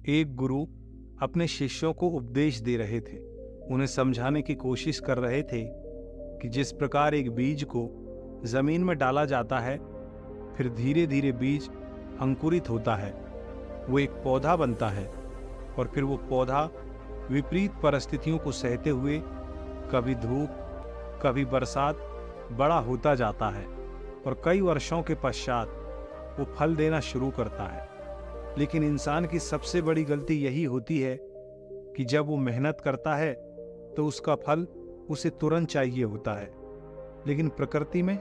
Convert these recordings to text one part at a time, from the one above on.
एक गुरु अपने शिष्यों को उपदेश दे रहे थे। उन्हें समझाने की कोशिश कर रहे थे कि जिस प्रकार एक बीज को जमीन में डाला जाता है, फिर धीरे धीरे बीज अंकुरित होता है, वो एक पौधा बनता है और फिर वो पौधा विपरीत परिस्थितियों को सहते हुए कभी धूप कभी बरसात बड़ा होता जाता है और कई वर्षों के पश्चात वो फल देना शुरू करता है। लेकिन इंसान की सबसे बड़ी गलती यही होती है कि जब वो मेहनत करता है तो उसका फल उसे तुरंत चाहिए होता है। लेकिन प्रकृति में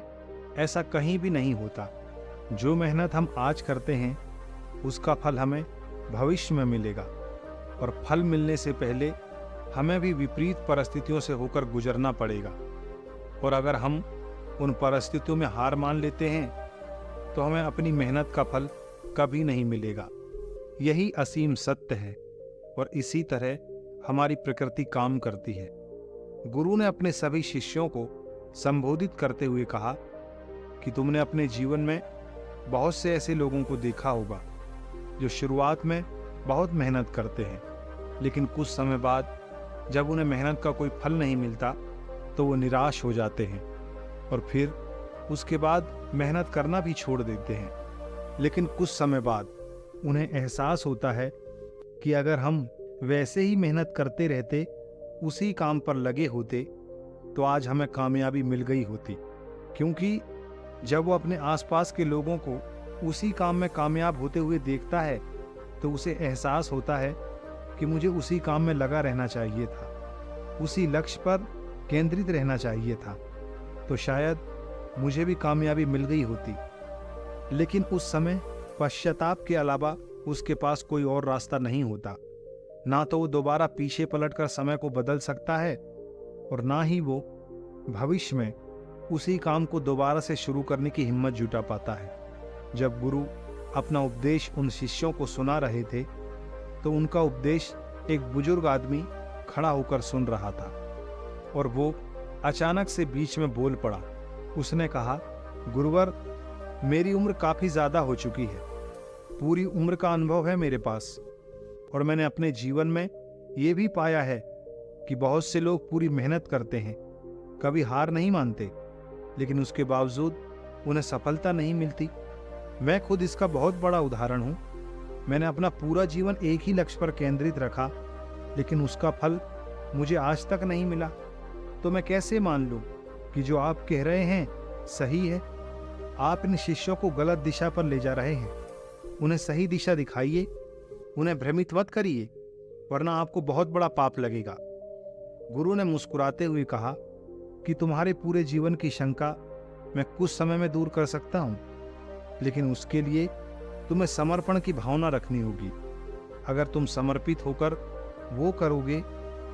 ऐसा कहीं भी नहीं होता। जो मेहनत हम आज करते हैं उसका फल हमें भविष्य में मिलेगा, और फल मिलने से पहले हमें भी विपरीत परिस्थितियों से होकर गुजरना पड़ेगा। और अगर हम उन परिस्थितियों में हार मान लेते हैं तो हमें अपनी मेहनत का फल कभी नहीं मिलेगा। यही असीम सत्य है और इसी तरह हमारी प्रकृति काम करती है। गुरु ने अपने सभी शिष्यों को संबोधित करते हुए कहा कि तुमने अपने जीवन में बहुत से ऐसे लोगों को देखा होगा जो शुरुआत में बहुत मेहनत करते हैं, लेकिन कुछ समय बाद जब उन्हें मेहनत का कोई फल नहीं मिलता तो वो निराश हो जाते हैं और फिर उसके बाद मेहनत करना भी छोड़ देते हैं। लेकिन कुछ समय बाद उन्हें एहसास होता है कि अगर हम वैसे ही मेहनत करते रहते, उसी काम पर लगे होते, तो आज हमें कामयाबी मिल गई होती। क्योंकि जब वो अपने आसपास के लोगों को उसी काम में कामयाब होते हुए देखता है तो उसे एहसास होता है कि मुझे उसी काम में लगा रहना चाहिए था, उसी लक्ष्य पर केंद्रित रहना चाहिए था, तो शायद मुझे भी कामयाबी मिल गई होती। लेकिन उस समय पश्चाताप के अलावा उसके पास कोई और रास्ता नहीं होता। ना तो वो दोबारा पीछे पलटकर समय को बदल सकता है और ना ही वो भविष्य में उसी काम को दोबारा से शुरू करने की हिम्मत जुटा पाता है। जब गुरु अपना उपदेश उन शिष्यों को सुना रहे थे तो उनका उपदेश एक बुजुर्ग आदमी खड़ा होकर सुन रहा था और वो अचानक से बीच में बोल पड़ा। उसने कहा, गुरुवर, मेरी उम्र काफी ज्यादा हो चुकी है, पूरी उम्र का अनुभव है मेरे पास, और मैंने अपने जीवन में ये भी पाया है कि बहुत से लोग पूरी मेहनत करते हैं, कभी हार नहीं मानते, लेकिन उसके बावजूद उन्हें सफलता नहीं मिलती। मैं खुद इसका बहुत बड़ा उदाहरण हूँ। मैंने अपना पूरा जीवन एक ही लक्ष्य पर केंद्रित रखा, लेकिन उसका फल मुझे आज तक नहीं मिला। तो मैं कैसे मान लूं कि जो आप कह रहे हैं सही है? आप इन शिष्यों को गलत दिशा पर ले जा रहे हैं। उन्हें सही दिशा दिखाइए, उन्हें भ्रमित मत करिए, वरना आपको बहुत बड़ा पाप लगेगा। गुरु ने मुस्कुराते हुए कहा कि तुम्हारे पूरे जीवन की शंका मैं कुछ समय में दूर कर सकता हूँ, लेकिन उसके लिए तुम्हें समर्पण की भावना रखनी होगी। अगर तुम समर्पित होकर वो करोगे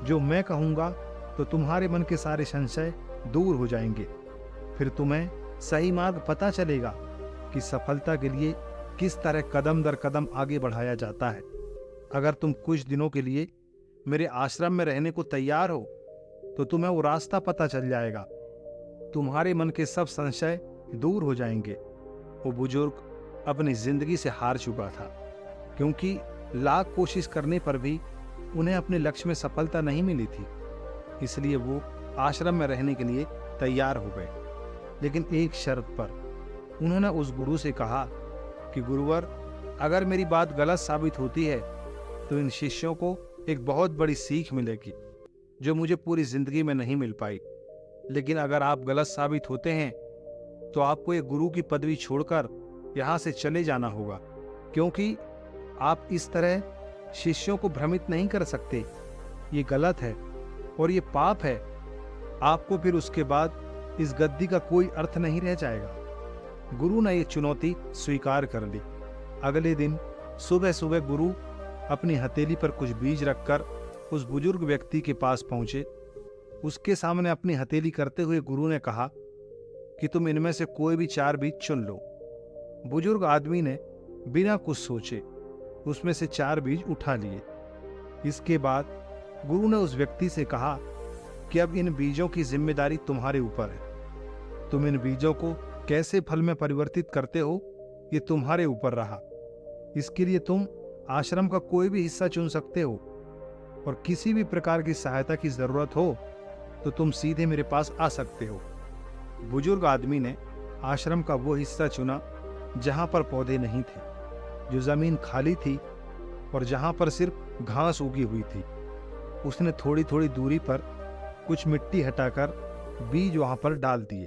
जो मैं कहूँगा तो तुम्हारे मन के सारे संशय दूर हो जाएंगे। फिर तुम्हें सही मार्ग पता चलेगा कि सफलता के लिए किस तरह कदम दर कदम आगे बढ़ाया जाता है। अगर तुम कुछ दिनों के लिए मेरे आश्रम में रहने को तैयार हो तो तुम्हें वो रास्ता पता चल जाएगा, तुम्हारे मन के सब संशय दूर हो जाएंगे। वो बुजुर्ग अपनी जिंदगी से हार चुका था, क्योंकि लाख कोशिश करने पर भी उन्हें अपने लक्ष्य में सफलता नहीं मिली थी। इसलिए वो आश्रम में रहने के लिए तैयार हो गए, लेकिन एक शर्त पर। उन्होंने उस गुरु से कहा कि गुरुवर, अगर मेरी बात गलत साबित होती है तो इन शिष्यों को एक बहुत बड़ी सीख मिलेगी जो मुझे पूरी जिंदगी में नहीं मिल पाई। लेकिन अगर आप गलत साबित होते हैं तो आपको एक गुरु की पदवी छोड़कर यहाँ से चले जाना होगा, क्योंकि आप इस तरह शिष्यों को भ्रमित नहीं कर सकते। ये गलत है और ये पाप है। आपको फिर उसके बाद इस गद्दी का कोई अर्थ नहीं रह जाएगा। गुरु ने ये चुनौती स्वीकार कर ली। अगले दिन सुबह सुबह गुरु अपनी हथेली पर कुछ बीज रखकर उस बुजुर्ग व्यक्ति के पास पहुंचे। उसके सामने अपनी हथेली करते हुए गुरु ने कहा कि तुम इनमें से कोई भी 4 बीज चुन लो। बुजुर्ग आदमी ने बिना कुछ सोचे उसमें से 4 बीज उठा लिए। इसके बाद गुरु ने उस व्यक्ति से कहा कि अब इन बीजों की जिम्मेदारी तुम्हारे ऊपर है। तुम इन बीजों को कैसे फल में परिवर्तित करते हो, ये तुम्हारे ऊपर रहा। इसके लिए तुम आश्रम का कोई भी हिस्सा चुन सकते हो और किसी भी प्रकार की सहायता की जरूरत हो तो तुम सीधे मेरे पास आ सकते हो। बुजुर्ग आदमी ने आश्रम का वो हिस्सा चुना जहां पर पौधे नहीं थे, जो जमीन खाली थी और जहां पर सिर्फ घास उगी हुई थी। उसने थोड़ी थोड़ी दूरी पर कुछ मिट्टी हटाकर बीज वहां पर डाल दिए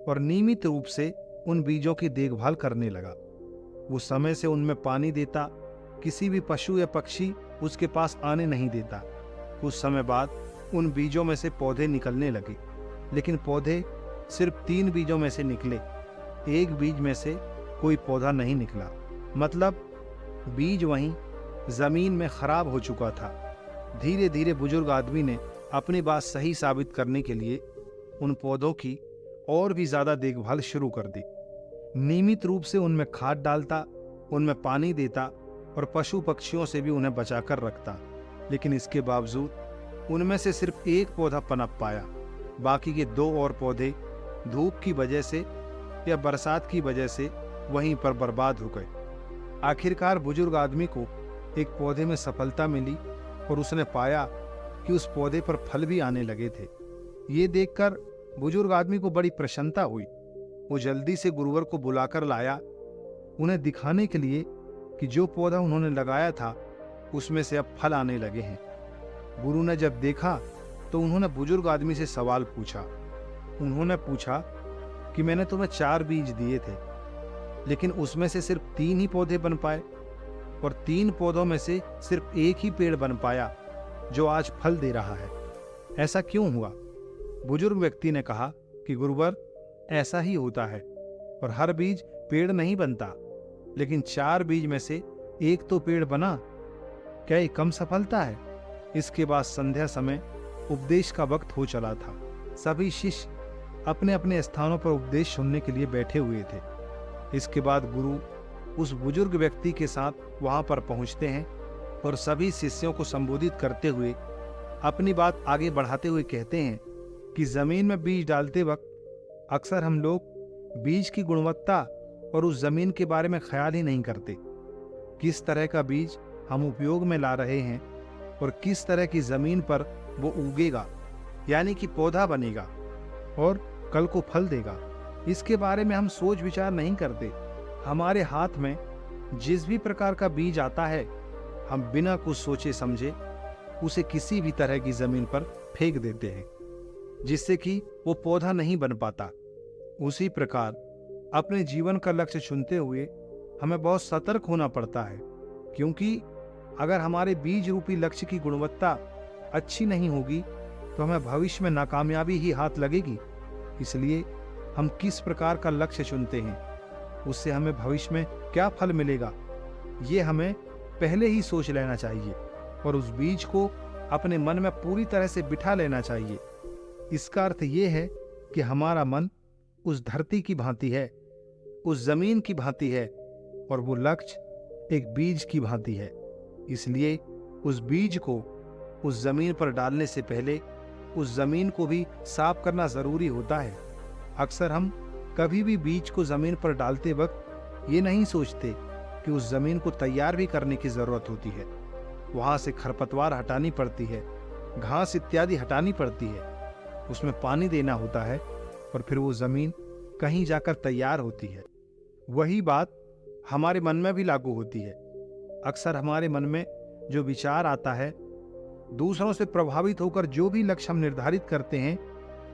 और नियमित रूप से उन बीजों की देखभाल करने लगा। वो समय से उनमें पानी देता, किसी भी पशु या पक्षी उसके पास आने नहीं देता। कुछ समय बाद उन बीजों में से पौधे निकलने लगे, लेकिन पौधे सिर्फ 3 बीजों में से निकले। एक बीज में से कोई पौधा नहीं निकला। मतलब बीज वहीं जमीन में खराब हो चुका था। धीरे धीरे बुजुर्ग आदमी ने अपनी बात सही साबित करने के लिए उन पौधों की और भी ज्यादा देखभाल शुरू कर दी। नियमित रूप से उनमें खाद डालता, उनमें पानी देता और पशु पक्षियों से भी उन्हें बचाकर रखता। लेकिन इसके बावजूद उनमें से सिर्फ एक पौधा पनप पाया। बाकी के 2 और पौधे धूप की वजह से या बरसात की वजह से वहीं पर बर्बाद हो गए। आखिरकार बुजुर्ग आदमी को एक पौधे में सफलता मिली और उसने पाया कि उस पौधे पर फल भी आने लगे थे। ये देखकर बुजुर्ग आदमी को बड़ी प्रसन्नता हुई। वो जल्दी से गुरुवर को बुलाकर लाया, उन्हें दिखाने के लिए कि जो पौधा उन्होंने लगाया था उसमें से अब फल आने लगे हैं। गुरु ने जब देखा तो उन्होंने बुजुर्ग आदमी से सवाल पूछा। उन्होंने पूछा कि मैंने तुम्हें 4 बीज दिए थे, लेकिन उसमें से सिर्फ 3 ही पौधे बन पाए और 3 पौधों में से सिर्फ एक ही पेड़ बन पाया जो आज फल दे रहा है। ऐसा क्यों हुआ? बुजुर्ग व्यक्ति ने कहा कि गुरुवर, ऐसा ही होता है और हर बीज पेड़ नहीं बनता, लेकिन 4 बीज में से एक तो पेड़ बना। क्या ये कम सफलता है? इसके बाद संध्या समय उपदेश का वक्त हो चला था। सभी शिष्य अपने अपने स्थानों पर उपदेश सुनने के लिए बैठे हुए थे। इसके बाद गुरु उस बुजुर्ग व्यक्ति के साथ वहां पर पहुंचते हैं और सभी शिष्यों को संबोधित करते हुए अपनी बात आगे बढ़ाते हुए कहते हैं कि जमीन में बीज डालते वक्त अक्सर हम लोग बीज की गुणवत्ता और उस जमीन के बारे में ख्याल ही नहीं करते। किस तरह का बीज हम उपयोग में ला रहे हैं और किस तरह की जमीन पर वो उगेगा, यानी कि पौधा बनेगा और कल को फल देगा, इसके बारे में हम सोच विचार नहीं करते। हमारे हाथ में जिस भी प्रकार का बीज आता है, हम बिना कुछ सोचे समझे उसे किसी भी तरह की जमीन पर फेंक देते हैं, जिससे कि वो पौधा नहीं बन पाता। उसी प्रकार अपने जीवन का लक्ष्य चुनते हुए हमें बहुत सतर्क होना पड़ता है, क्योंकि अगर हमारे बीज रूपी लक्ष्य की गुणवत्ता अच्छी नहीं होगी तो हमें भविष्य में नाकामयाबी ही हाथ लगेगी। इसलिए हम किस प्रकार का लक्ष्य चुनते हैं, उससे हमें भविष्य में क्या फल मिलेगा, ये हमें पहले ही सोच लेना चाहिए और उस बीज को अपने मन में पूरी तरह से बिठा लेना चाहिए। इसका अर्थ ये है कि हमारा मन उस धरती की भांति है, उस जमीन की भांति है और वो लक्ष्य एक बीज की भांति है। इसलिए उस बीज को उस जमीन पर डालने से पहले उस जमीन को भी साफ करना जरूरी होता है। अक्सर हम कभी भी बीज को जमीन पर डालते वक्त ये नहीं सोचते कि उस जमीन को तैयार भी करने की जरूरत होती है। वहां से खरपतवार हटानी पड़ती है, घास इत्यादि हटानी पड़ती है, उसमें पानी देना होता है और फिर वो जमीन कहीं जाकर तैयार होती है। वही बात हमारे मन में भी लागू होती है। अक्सर हमारे मन में जो विचार आता है, दूसरों से प्रभावित होकर जो भी लक्ष्य हम निर्धारित करते हैं,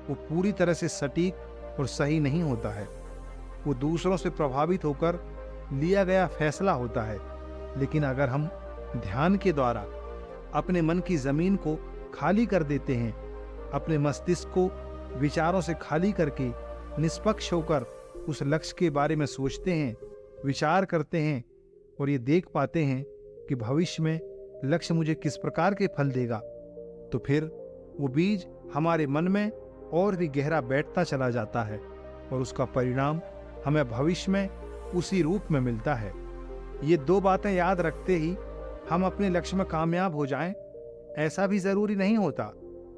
वो पूरी तरह से सटीक और सही नहीं होता है। वो दूसरों से प्रभावित होकर लिया गया फैसला होता है। लेकिन अगर हम ध्यान के द्वारा अपने मन की जमीन को खाली कर देते हैं, अपने मस्तिष्क को विचारों से खाली करके निष्पक्ष होकर उस लक्ष्य के बारे में सोचते हैं, विचार करते हैं और ये देख पाते हैं कि भविष्य में लक्ष्य मुझे किस प्रकार के फल देगा, तो फिर वो बीज हमारे मन में और भी गहरा बैठता चला जाता है और उसका परिणाम हमें भविष्य में उसी रूप में मिलता है। ये 2 बातें याद रखते ही हम अपने लक्ष्य में कामयाब हो जाएं, ऐसा भी जरूरी नहीं होता,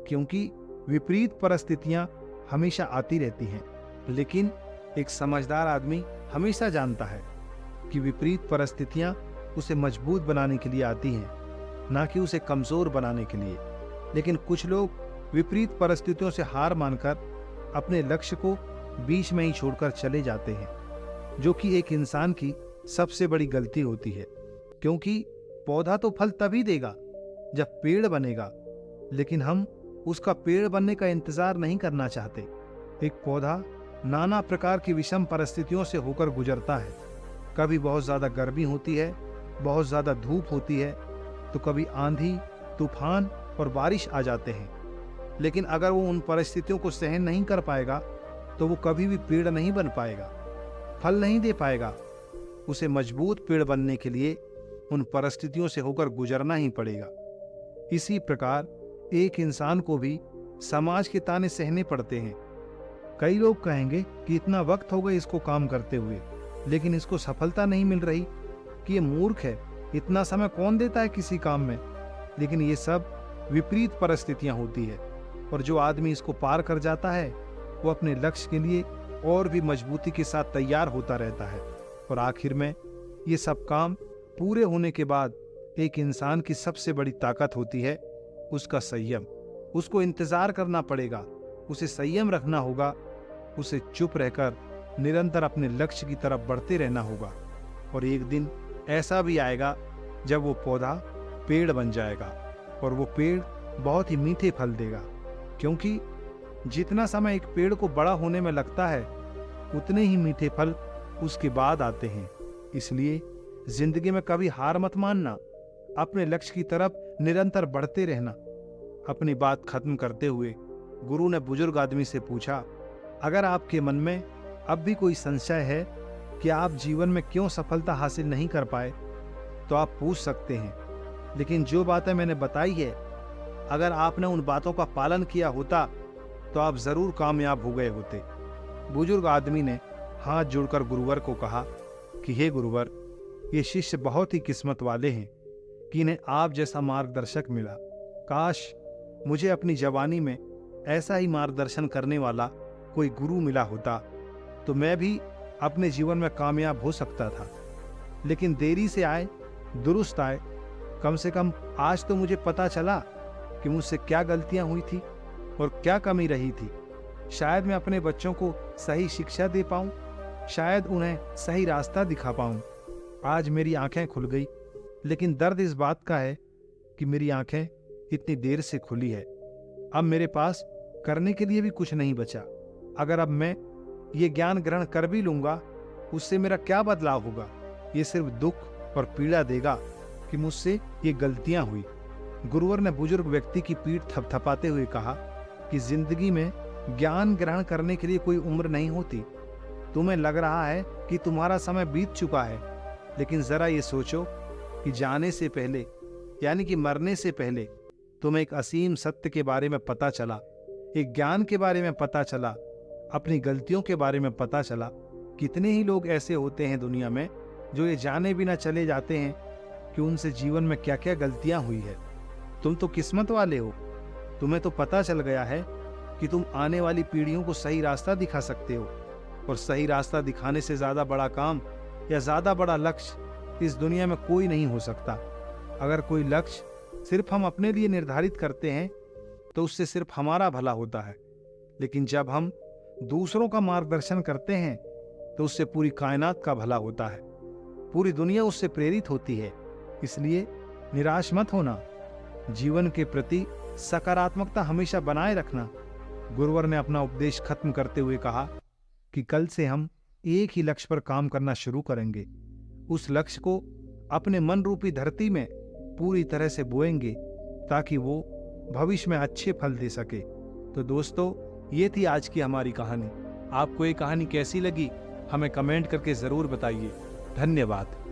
क्योंकि विपरीत परिस्थितियां हमेशा आती रहती हैं। लेकिन एक समझदार आदमी हमेशा जानता है कि विपरीत परिस्थितियां उसे मजबूत बनाने के लिए आती हैं, ना कि उसे कमजोर बनाने के लिए। लेकिन कुछ लोग विपरीत परिस्थितियों से हार मानकर अपने लक्ष्य को बीच में ही छोड़कर चले जाते हैं, जो कि एक इंसान की सबसे बड़ी गलती होती है। क्योंकि पौधा तो फल तभी देगा जब पेड़ बनेगा, लेकिन हम उसका पेड़ बनने का इंतजार नहीं करना चाहते। एक पौधा नाना प्रकार की विषम परिस्थितियों से होकर गुजरता है। कभी बहुत ज्यादा गर्मी होती है, बहुत ज्यादा धूप होती है, तो कभी आंधी, तूफान और बारिश आ जाते हैं। लेकिन अगर वो उन परिस्थितियों को सहन नहीं कर पाएगा तो वो कभी भी पेड़ नहीं बन पाएगा, फल नहीं दे पाएगा। उसे मजबूत पेड़ बनने के लिए उन परिस्थितियों से होकर गुजरना ही पड़ेगा। इसी प्रकार एक इंसान को भी समाज के ताने सहने पड़ते हैं। कई लोग कहेंगे कि इतना वक्त हो गया इसको काम करते हुए, लेकिन इसको सफलता नहीं मिल रही, कि ये मूर्ख है, इतना समय कौन देता है किसी काम में। लेकिन ये सब विपरीत परिस्थितियां होती है, और जो आदमी इसको पार कर जाता है वो अपने लक्ष्य के लिए और भी मजबूती के साथ तैयार होता रहता है। और आखिर में ये सब काम पूरे होने के बाद एक इंसान की सबसे बड़ी ताकत होती है उसका संयम। उसको इंतजार करना पड़ेगा, उसे संयम रखना होगा, उसे चुप रहकर निरंतर अपने लक्ष्य की तरफ बढ़ते रहना होगा। और एक दिन ऐसा भी आएगा जब वो पौधा पेड़ बन जाएगा, और वो पेड़ बहुत ही मीठे फल देगा। क्योंकि जितना समय एक पेड़ को बड़ा होने में लगता है, उतने ही मीठे फल उसके बाद आते हैं। इसलिए जिंदगी में कभी हार मत मानना, अपने लक्ष्य की तरफ निरंतर बढ़ते रहना। अपनी बात खत्म करते हुए गुरु ने बुजुर्ग आदमी से पूछा, अगर आपके मन में अब भी कोई संशय है कि आप जीवन में क्यों सफलता हासिल नहीं कर पाए, तो आप पूछ सकते हैं। लेकिन जो बातें मैंने बताई है, अगर आपने उन बातों का पालन किया होता तो आप जरूर कामयाब हो गए होते। बुजुर्ग आदमी ने हाथ जोड़कर गुरुवर को कहा कि हे गुरुवर, ये शिष्य बहुत ही किस्मत वाले हैं कि इन्हें आप जैसा मार्गदर्शक मिला। काश मुझे अपनी जवानी में ऐसा ही मार्गदर्शन करने वाला कोई गुरु मिला होता, तो मैं भी अपने जीवन में कामयाब हो सकता था। लेकिन देरी से आए दुरुस्त आए। कम से कम आज तो मुझे पता चला कि मुझसे क्या गलतियां हुई थी और क्या कमी रही थी। शायद मैं अपने बच्चों को सही शिक्षा दे पाऊं, शायद उन्हें सही रास्ता दिखा पाऊं। आज मेरी आंखें खुल गई, लेकिन दर्द इस बात का है कि मेरी आंखें इतनी देर से खुली है। अब मेरे पास करने के लिए भी कुछ नहीं बचा। अगर अब मैं ये ज्ञान ग्रहण कर भी लूंगा, उससे मेरा क्या बदलाव होगा? ये सिर्फ दुख और पीड़ा देगा कि मुझसे ये गलतियां हुई। गुरुवर ने बुजुर्ग व्यक्ति की पीठ थपथपाते हुए कहा कि जिंदगी में ज्ञान ग्रहण करने के लिए कोई उम्र नहीं होती। तुम्हें लग रहा है कि तुम्हारा समय बीत चुका है, लेकिन जरा ये सोचो कि जाने से पहले, यानी कि मरने से पहले, तुम्हें एक असीम सत्य के बारे में पता चला, एक ज्ञान के बारे में पता चला, अपनी गलतियों के बारे में पता चला। कितने ही लोग ऐसे होते हैं दुनिया में जो ये जाने बिना चले जाते हैं कि उनसे जीवन में क्या क्या गलतियां हुई है। तुम तो किस्मत वाले हो, तुम्हें तो पता चल गया है कि तुम आने वाली पीढ़ियों को सही रास्ता दिखा सकते हो। और सही रास्ता दिखाने से ज्यादा बड़ा काम या ज्यादा बड़ा लक्ष्य इस दुनिया में कोई नहीं हो सकता। अगर कोई लक्ष्य सिर्फ हम अपने लिए निर्धारित करते हैं तो उससे सिर्फ हमारा भला होता है, लेकिन जब हम दूसरों का मार्गदर्शन करते हैं तो उससे पूरी कायनात का भला होता है, पूरी दुनिया उससे प्रेरित होती है। इसलिए निराश मत होना, जीवन के प्रति सकारात्मकता हमेशा बनाए रखना। गुरुवर ने अपना उपदेश खत्म करते हुए कहा कि कल से हम एक ही लक्ष्य पर काम करना शुरू करेंगे। उस लक्ष्य को अपने मन रूपी धरती में पूरी तरह से बोएंगे ताकि वो भविष्य में अच्छे फल दे सके। तो दोस्तों, ये थी आज की हमारी कहानी। आपको ये कहानी कैसी लगी हमें कमेंट करके जरूर बताइए। धन्यवाद।